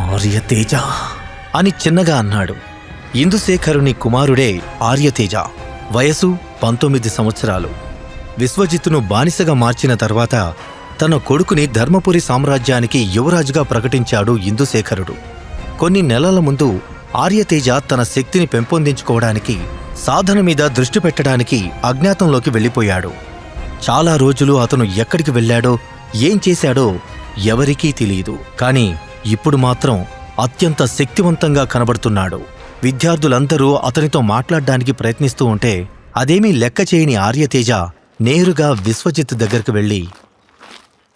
ఆర్యతేజ అని చిన్నగా అన్నాడు. ఇందుశేఖరుని కుమారుడే ఆర్యతేజ. వయసు 19 సంవత్సరాలు. విశ్వజిత్తును బానిసగా మార్చిన తర్వాత తన కొడుకుని ధర్మపురి సామ్రాజ్యానికి యువరాజుగా ప్రకటించాడు ఇందుశేఖరుడు. కొన్ని నెలల ముందు ఆర్యతేజ తన శక్తిని పెంపొందించుకోవడానికి, సాధన మీద దృష్టి పెట్టడానికి అజ్ఞాతంలోకి వెళ్ళిపోయాడు. చాలా రోజులు అతను ఎక్కడికి వెళ్ళాడో, ఏం చేశాడో ఎవరికీ తెలియదు. కాని ఇప్పుడు మాత్రం అత్యంత శక్తివంతంగా కనబడుతున్నాడు. విద్యార్థులందరూ అతనితో మాట్లాడ్డానికి ప్రయత్నిస్తూ ఉంటే అదేమీ లెక్క చేయని ఆర్యతేజ నేరుగా విశ్వజిత్ దగ్గరికి వెళ్ళి,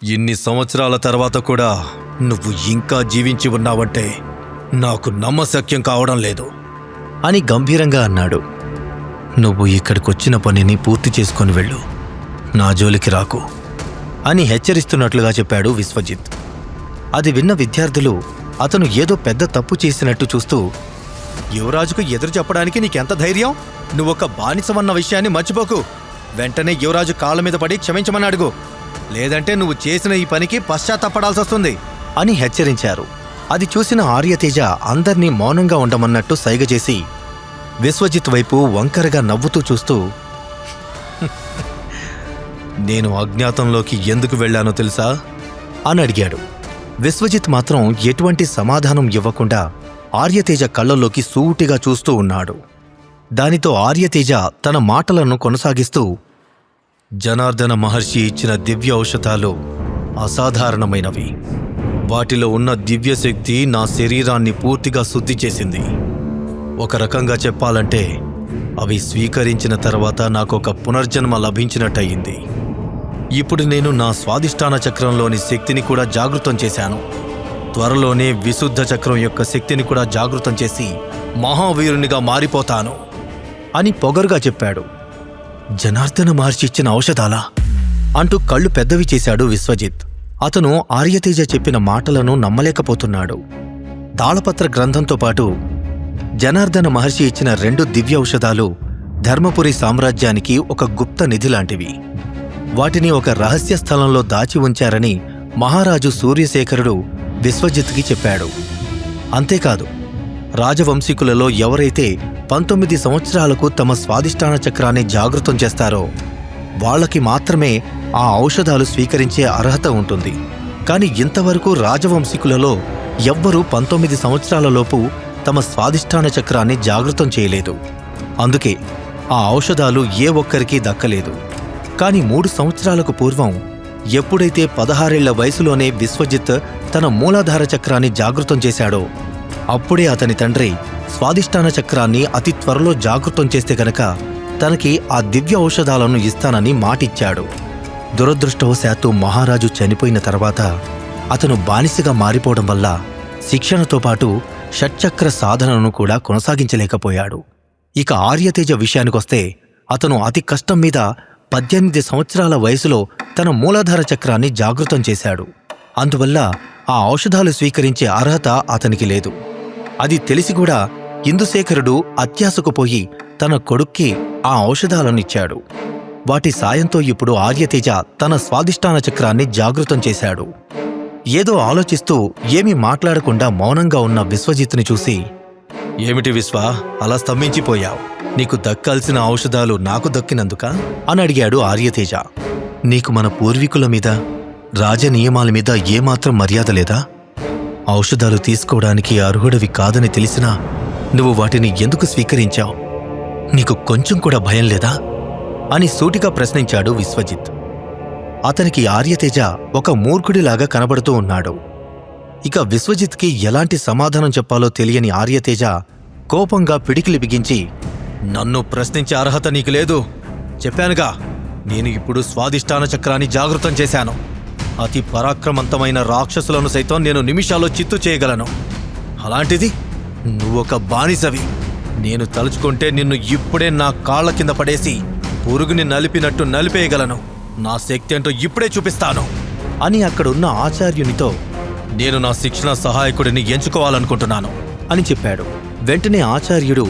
ఇన్ని సంవత్సరాల తర్వాత కూడా నువ్వు ఇంకా జీవించి ఉన్నావంటే నాకు నమ్మశక్యం కావడం లేదు అని గంభీరంగా అన్నాడు. నువ్వు ఇక్కడికొచ్చిన పనిని పూర్తి చేసుకొని వెళ్ళు, నా జోలికి రాకు అని హెచ్చరిస్తున్నట్లుగా చెప్పాడు విశ్వజిత్. అది విన్న విద్యార్థులు అతను ఏదో పెద్ద తప్పు చేసినట్టు చూస్తూ, యువరాజుకు ఎదురు చెప్పడానికి నీకెంత ధైర్యం? నువ్వొక బానిసమన్న విషయాన్ని మర్చిపోకు. వెంటనే యువరాజు కాళ్ళ మీద పడి క్షమించమని అడుగు, లేదంటే నువ్వు చేసిన ఈ పనికి పశ్చాత్తాపడాల్సొస్తుంది అని హెచ్చరించారు. అది చూసిన ఆర్యతేజ అందర్నీ మౌనంగా ఉండమన్నట్టు సైగ చేసి విశ్వజిత్ వైపు వంకరగా నవ్వుతూ చూస్తూ, నేను అజ్ఞాతంలోకి ఎందుకు వెళ్లానో తెలుసా అని అడిగాడు. విశ్వజిత్ మాత్రం ఎటువంటి సమాధానం ఇవ్వకుండా ఆర్యతేజ కళ్ళల్లోకి సూటిగా చూస్తూ ఉన్నాడు. దానితో ఆర్యతేజ తన మాటలను కొనసాగిస్తూ, జనార్దన మహర్షి ఇచ్చిన దివ్య ఔషధాలు అసాధారణమైనవి. వాటిలో ఉన్న దివ్యశక్తి నా శరీరాన్ని పూర్తిగా శుద్ధి చేసింది. ఒక రకంగా చెప్పాలంటే అవి స్వీకరించిన తర్వాత నాకొక పునర్జన్మ లభించినట్టయింది. ఇప్పుడు నేను నా స్వాదిష్టాన చక్రంలోని శక్తిని కూడా జాగృతం చేశాను. త్వరలోనే విశుద్ధ చక్రం యొక్క శక్తిని కూడా జాగృతం చేసి మహావీరునిగా మారిపోతాను అని పొగరుగా చెప్పాడు. జనార్దన మహర్షి ఇచ్చిన ఔషధాలా అంటూ కళ్ళు పెద్దవి చేశాడు విశ్వజిత్. అతను ఆర్యతేజ చెప్పిన మాటలను నమ్మలేకపోతున్నాడు. తాళపత్ర గ్రంథంతో పాటు జనార్దన మహర్షి ఇచ్చిన 2 దివ్య ఔషధాలు ధర్మపురి సామ్రాజ్యానికి ఒక గుప్త నిధి లాంటివి. వాటిని ఒక రహస్య స్థలంలో దాచి ఉంచారని మహారాజు సూర్యశేఖరుడు విశ్వజిత్కి చెప్పాడు. అంతేకాదు, రాజవంశీకులలో ఎవరైతే 19 సంవత్సరాలకు తమ స్వాదిష్టాన చక్రాన్ని జాగృతం చేస్తారో వాళ్లకి మాత్రమే ఆ ఔషధాలు స్వీకరించే అర్హత ఉంటుంది. కాని ఇంతవరకు రాజవంశీకులలో ఎవ్వరూ 19 సంవత్సరాలలోపు తమ స్వాదిష్టాన చక్రాన్ని జాగృతం చేయలేదు. అందుకే ఆ ఔషధాలు ఏ ఒక్కరికీ దక్కలేదు. కాని 3 సంవత్సరాలకు పూర్వం ఎప్పుడైతే 16 ఏళ్ల వయసులోనే విశ్వజిత్ తన మూలాధార చక్రాన్ని జాగృతం చేశాడో అప్పుడే అతని తండ్రి స్వాదిష్టాన చక్రాన్ని అతి త్వరలో జాగృతం చేస్తే గనక తనకి ఆ దివ్య ఔషధాలను ఇస్తానని మాటిచ్చాడు. దురదృష్టవశాత్తు మహారాజు చనిపోయిన తర్వాత అతను బానిసగా మారిపోవడం వల్ల శిక్షణతో పాటు షట్చక్ర సాధనను కూడా కొనసాగించలేకపోయాడు. ఇక ఆర్యతేజ విషయానికొస్తే అతను అతి కష్టం మీద 18 సంవత్సరాల వయసులో తన మూలాధార చక్రాన్ని జాగృతం చేశాడు. అందువల్ల ఆ ఔషధాలు స్వీకరించే అర్హత అతనికి లేదు. అది తెలిసి కూడా ఇందుశేఖరుడు అత్యాశకు పోయి తన కొడుక్కి ఆ ఔషధాలనిచ్చాడు. వాటి సాయంతో ఇప్పుడు ఆర్యతేజ తన స్వాదిష్టాన చక్రాన్ని జాగృతం చేశాడు. ఏదో ఆలోచిస్తూ ఏమీ మాట్లాడకుండా మౌనంగా ఉన్న విశ్వజిత్ని చూసి, ఏమిటి విశ్వ, అలా స్తంభించిపోయావు? నీకు దక్కాల్సిన ఔషధాలు నాకు దక్కినందుకా అని అడిగాడు ఆర్యతేజ. నీకు మన పూర్వీకుల మీద, రాజనియమాల మీద ఏమాత్రం మర్యాద లేదా? ఔషధాలు తీసుకోవడానికి అర్హుడివి కాదని తెలిసినా నువ్వు వాటిని ఎందుకు స్వీకరించావు? నీకు కొంచెం కూడా భయం లేదా అని సూటిగా ప్రశ్నించాడు విశ్వజిత్. అతనికి ఆర్యతేజ ఒక మూర్ఖుడిలాగా కనబడుతూ ఉన్నాడు. ఇక విశ్వజిత్కి ఎలాంటి సమాధానం చెప్పాలో తెలియని ఆర్యతేజ కోపంగా పిడికిలి బిగించి, నన్ను ప్రశ్నించే అర్హత నీకు లేదు. చెప్పానుగా, నేను ఇప్పుడు స్వాదిష్టాన చక్రాన్ని జాగృతం చేశాను. అతి పరాక్రమవంతమైన రాక్షసులను సైతం నేను నిమిషాల్లో చిత్తు చేయగలను. అలాంటిది నువ్వొక బానిసవి. నేను తలుచుకుంటే నిన్ను ఇప్పుడే నా కాళ్ల కింద పడేసి పురుగుని నలిపినట్టు నలిపేయగలను. నా శక్తి ఏంటో ఇప్పుడే చూపిస్తాను అని అక్కడున్న ఆచార్యునితో, నేను నా శిక్షణ సహాయకుడిని ఎంచుకోవాలనుకుంటున్నాను అని చెప్పాడు. వెంటనే ఆచార్యుడు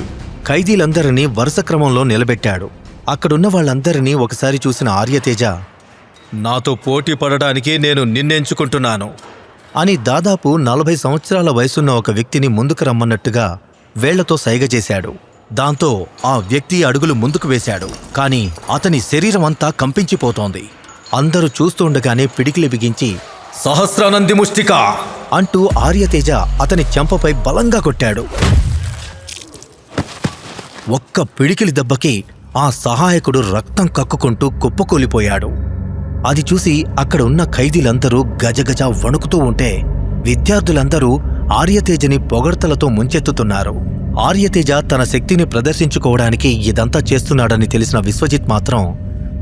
ఖైదీలందరినీ వరుస క్రమంలో నిలబెట్టాడు. అక్కడున్న వాళ్ళందరినీ ఒకసారి చూసిన ఆర్యతేజ, నాతో పోటీ పడడానికి నేను నిన్నెంచుకుంటున్నాను. అని దాదాపు 40 సంవత్సరాల వయసున్న ఒక వ్యక్తిని ముందుకు రమ్మన్నట్టుగా వేళ్లతో సైగ చేశాడు. దాంతో ఆ వ్యక్తి అడుగులు ముందుకు వేశాడు. కాని అతని శరీరమంతా కంపించిపోతోంది. అందరూ చూస్తుండగానే పిడికిలి బిగించి సహస్రానంది ముష్టిక అంటూ ఆర్యతేజ అతని చెంపపై బలంగా కొట్టాడు. ఒక్క పిడికిలి దెబ్బకి ఆ సహాయకుడు రక్తం కక్కుకుంటూ కుప్పకూలిపోయాడు. అది చూసి అక్కడ ఉన్న ఖైదీలందరూ గజగజ వణుకుతూ ఉంటే విద్యార్థులందరూ ఆర్యతేజని పొగడ్తలతో ముంచెత్తుతున్నారు. ఆర్యతేజ తన శక్తిని ప్రదర్శించుకోవడానికి ఇదంతా చేస్తున్నాడని తెలిసిన విశ్వజిత్ మాత్రం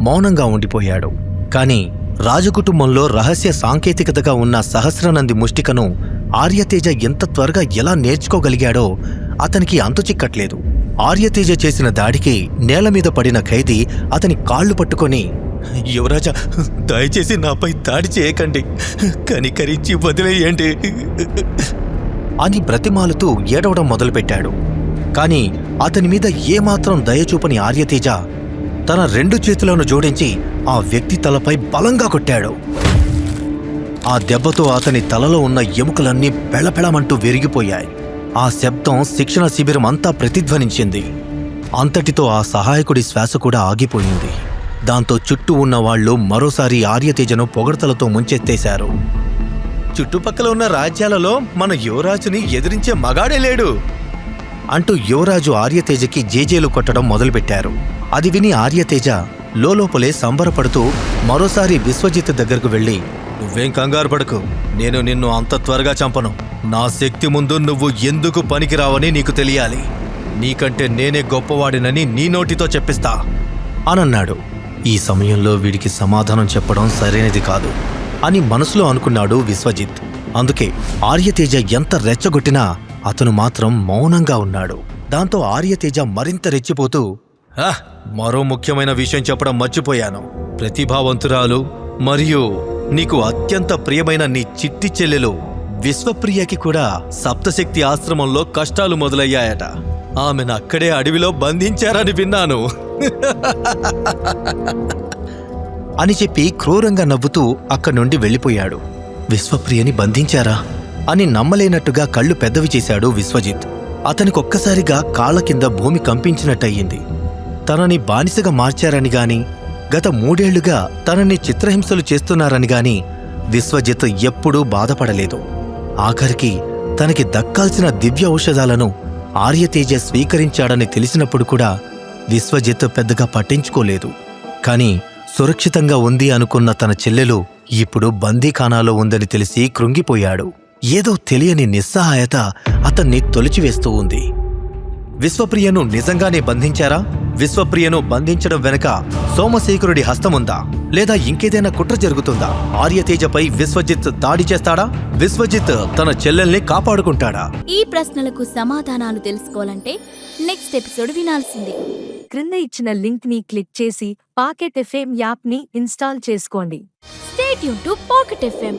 మౌనంగా ఉండిపోయాడు. కాని రాజకుటుంబంలో రహస్య సాంకేతికతగా ఉన్న సహస్రనంది ముష్టికను ఆర్యతేజ ఎంత త్వరగా ఎలా నేర్చుకోగలిగాడో అతనికి అంతుచిక్కట్లేదు. ఆర్యతేజ చేసిన దాడికి నేలమీద పడిన ఖైదీ అతని కాళ్లు పట్టుకొని, యువరాజా, దయచేసి నాపై దాడి చేయకండి, కనికరించి వదిలేయండి అని బ్రతిమాలుతూ ఏడవడం మొదలుపెట్టాడు. కాని అతని మీద ఏమాత్రం దయచూపని ఆర్యతేజ తన 2 చేతులను జోడించి ఆ వ్యక్తి తలపై బలంగా కొట్టాడు. ఆ దెబ్బతో అతని తలలో ఉన్న ఎముకలన్నీ పెళపెళమంటూ విరిగిపోయాయి. ఆ శబ్దం శిక్షణ శిబిరం అంతా ప్రతిధ్వనించింది. అంతటితో ఆ సహాయకుడి శ్వాస కూడా ఆగిపోయింది. దాంతో చుట్టూ ఉన్న వాళ్లు మరోసారి ఆర్యతేజను పొగడ్తలతో ముంచెత్తేశారు. చుట్టుపక్కల ఉన్న రాజ్యాలలో మన యువరాజుని ఎదిరించే మగాడే లేడు అంటూ యువరాజు ఆర్యతేజకి జేజేలు కొట్టడం మొదలుపెట్టారు. అది విని ఆర్యతేజ లోలోపలే సంబరపడుతూ మరోసారి విశ్వజిత్ దగ్గరకు వెళ్లి, నువ్వేం కంగారు పడకు, నేను నిన్ను అంత త్వరగా చంపను. నా శక్తి ముందు నువ్వు ఎందుకు పనికిరావని నీకు తెలియాలి. నీకంటే నేనే గొప్పవాడినని నీ నోటితో చెప్పిస్తా అనన్నాడు. ఈ సమయంలో వీడికి సమాధానం చెప్పడం సరైనది కాదు అని మనసులో అనుకున్నాడు విశ్వజిత్. అందుకే ఆర్యతేజ ఎంత రెచ్చగొట్టినా అతను మాత్రం మౌనంగా ఉన్నాడు. దాంతో ఆర్యతేజ మరింత రెచ్చిపోతూ, మరో ముఖ్యమైన విషయం చెప్పడం మర్చిపోయాను. ప్రతిభావంతురాలు మరియు నీకు అత్యంత ప్రియమైన నీ చిట్టి చెల్లెలు విశ్వప్రియకి కూడా సప్తశక్తి ఆశ్రమంలో కష్టాలు మొదలయ్యాయట. ఆమెను అక్కడే అడవిలో బంధించారని విన్నాను అని చెప్పి క్రూరంగా నవ్వుతూ అక్కడి నుండి వెళ్ళిపోయాడు. విశ్వప్రియని బంధించారా అని నమ్మలేనట్టుగా కళ్ళు పెద్దవి చేశాడు విశ్వజిత్. అతనికొక్కసారిగా కాళ్ల కింద భూమి కంపించినట్టయింది. తనని బానిసగా మార్చారని గాని, గత 3 ఏళ్లుగా తనని చిత్రహింసలు చేస్తున్నారని గాని విశ్వజిత్ ఎప్పుడూ బాధపడలేదు. ఆఖరికి తనకి దక్కాల్సిన దివ్య ఔషధాలను ఆర్యతేజ స్వీకరించాడని తెలిసినప్పుడు కూడా విశ్వజిత్ పెద్దగా పట్టించుకోలేదు. కాని సురక్షితంగా ఉంది అనుకున్న తన చెల్లెలు ఇప్పుడు బందీఖానాలో ఉందని తెలిసి కృంగిపోయాడు. ఏదో తెలియని నిస్సహాయత అతన్ని తొలిచివేస్తూ ఉంది. విశ్వప్రియను నిజంగానే బంధించారా? విశ్వప్రియను బంధించడం వెనుక సోమశేఖరుడి హస్తముందా? లేదా ఇంకేదైనా కుట్ర జరుగుతుందా? ఆర్యతేజపై విశ్వజిత్ దాడి చేస్తాడా? విశ్వజిత్ తన చెల్లెల్ని కాపాడుకుంటాడా? ఈ ప్రశ్నలకు సమాధానాలు తెలుసుకోవాలంటే నెక్స్ట్ ఎపిసోడ్ వినాల్సిందే. క్రింద ఇచ్చిన లింక్ ని క్లిక్ చేసి పాకెట్ ఎఫ్ఎం యాప్ ని ఇన్స్టాల్ చేసుకోండి. Stay tune to pocket FM.